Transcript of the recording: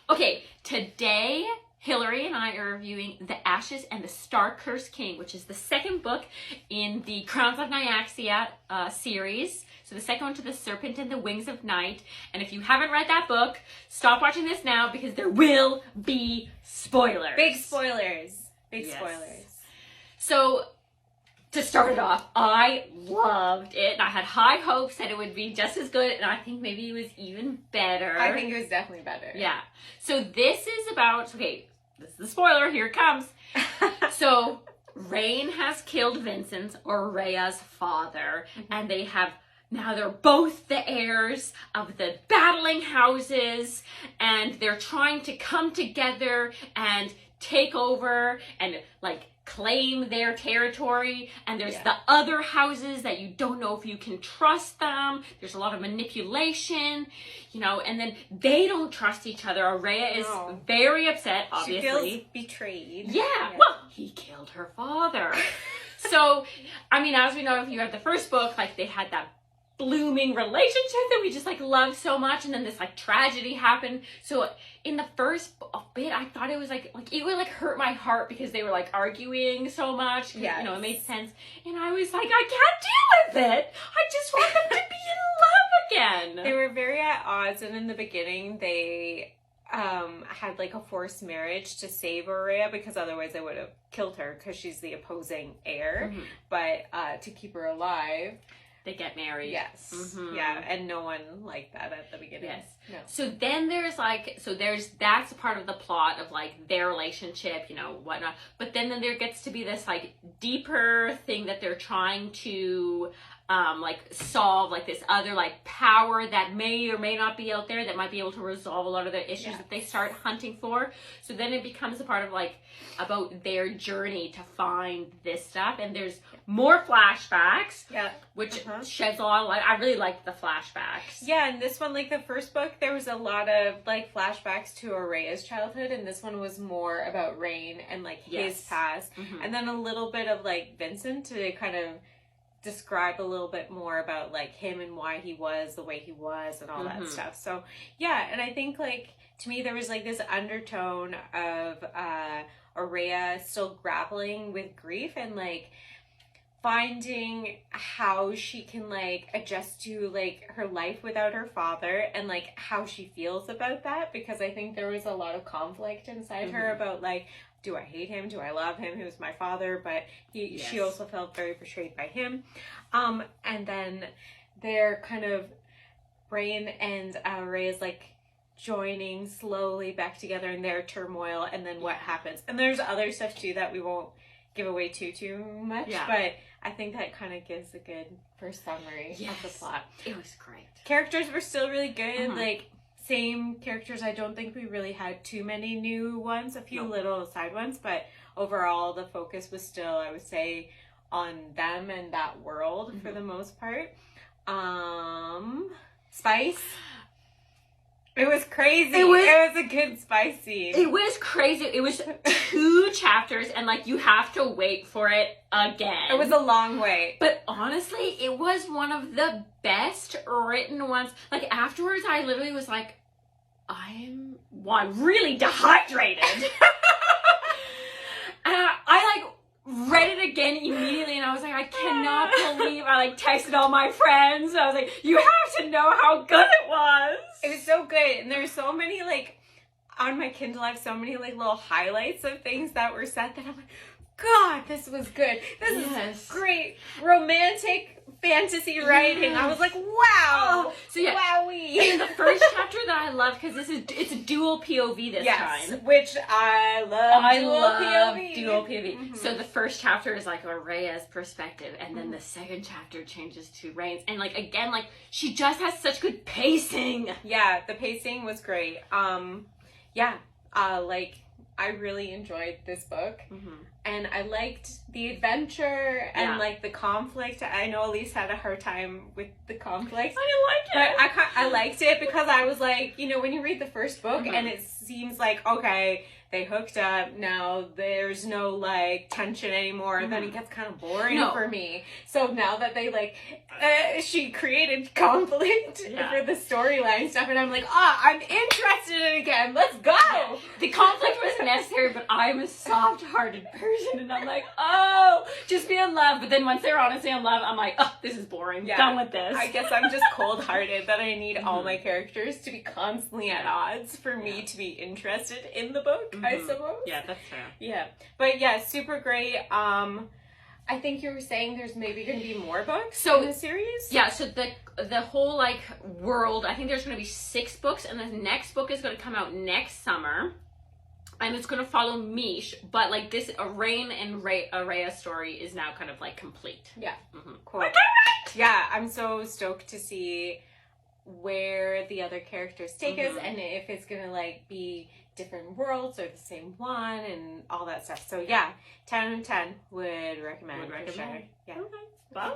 Okay, today Hillary and I are reviewing The Ashes and the Star-Cursed King, which is the second book in the Crowns of Nyaxia series. So the second one to The Serpent and the Wings of Night. And if you haven't read that book, stop watching this now because there will be spoilers. Big spoilers. Big Yes. spoilers. So, to start it off, I loved it. And I had high hopes that it would be just as good, and I think maybe it was even better. I think it was definitely better. Yeah. So this is about, okay, this is the spoiler, here it comes. So, Rain has killed Vincent, or Rhea's father, and now they're both the heirs of the battling houses, and they're trying to come together and take over and, claim their territory. And there's the other houses that you don't know if you can trust them. There's a lot of manipulation, and then they don't trust each other. Rhea is very upset, obviously. She feels betrayed. Yeah, well, he killed her father. So, as we know, if you have the first book, they had that blooming relationship that we just love so much, and then this tragedy happened. So in the first bit, I thought it was it would hurt my heart because they were arguing so much. It made sense, and I was I can't deal with it. I just want them to be in love again. They were very at odds, and in the beginning they had a forced marriage to save Rhea, because otherwise they would have killed her because she's the opposing heir. Mm-hmm. But to keep her alive, they get married. Yes. Mm-hmm. Yeah, and no one liked that at the beginning. Yes. No. So then that's part of the plot of their relationship, whatnot. But then there gets to be this deeper thing that they're trying to solve, this other power that may or may not be out there that might be able to resolve a lot of the issues that they start hunting for. So then it becomes a part of about their journey to find this stuff, and there's more flashbacks, which sheds a lot of light. I really liked the flashbacks. Yeah, and this one, the first book, there was a lot of flashbacks to Rhea's childhood, and this one was more about Rain and his past, and then a little bit of Vincent to kind of describe a little bit more about him and why he was the way he was and all that stuff. So yeah, and I think to me there was this undertone of Rhea still grappling with grief and finding how she can adjust to her life without her father, and how she feels about that, because I think there was a lot of conflict inside her about do I hate him? Do I love him? He was my father, but she also felt very betrayed by him. And then they're kind of Rain and Rhea's joining slowly back together in their turmoil, and then what happens. And there's other stuff too that we won't give away too much, but I think that kind of gives a good first summary of the plot. It was great. Characters were still really good. Same characters. I don't think we really had too many new ones, a few little side ones, but overall the focus was still, I would say, on them and that world for the most part. Spice. It was crazy. It was a good spice scene. It was crazy. It was 2 chapters, and you have to wait for it again. It was a long wait. But honestly, it was one of the best written ones. Afterwards, I literally was I'm really dehydrated. And I read it again immediately, and I was I cannot believe, I texted all my friends. I was you have to know how good it was. It was so good, and there's so many on my Kindle I have so many little highlights of things that were said that I'm God, this was good. This is great romantic fantasy writing. I was wow. So yeah, wowie. And the first chapter that I love, because it's a dual POV this time, which I love. Dual POV. So the first chapter is Rhea's perspective, and then the second chapter changes to Rain's, and again, she just has such good pacing. Yeah, the pacing was great. I really enjoyed this book. Mm-hmm. And I liked the adventure and Yeah. like the conflict. I know Elise had a hard time with the conflict. I didn't like it. But I liked it because I was like, you know, when you read the first book Mhm. and it seems like, okay, they hooked up, now there's no like tension anymore, then it gets kind of boring for me. So now that they like, she created conflict for the storyline stuff, and I'm like, I'm interested in it again, let's go! Yeah. The conflict was necessary, but I'm a soft-hearted person, and I'm like, oh, just be in love. But then once they're honestly in love, I'm like, oh, this is boring. Yeah. Done with this. I guess I'm just cold-hearted that I need all my characters to be constantly at odds for me to be interested in the book, I suppose. Yeah, that's fair. Yeah. But yeah, super great. I think you were saying there's maybe going to be more books in the series? Yeah, so the whole, like, world, I think there's going to be 6 books, and the next book is going to come out next summer. And it's going to follow Mish, but, like, this Rain and Rhea's story is now kind of, like, complete. Yeah. Mm-hmm. Cool. Yeah, I'm so stoked to see where the other characters take us, and if it's going to, like, be different worlds or the same one and all that stuff. So, yeah, 10 out of 10 would recommend. For sure. Yeah. Okay. Bye.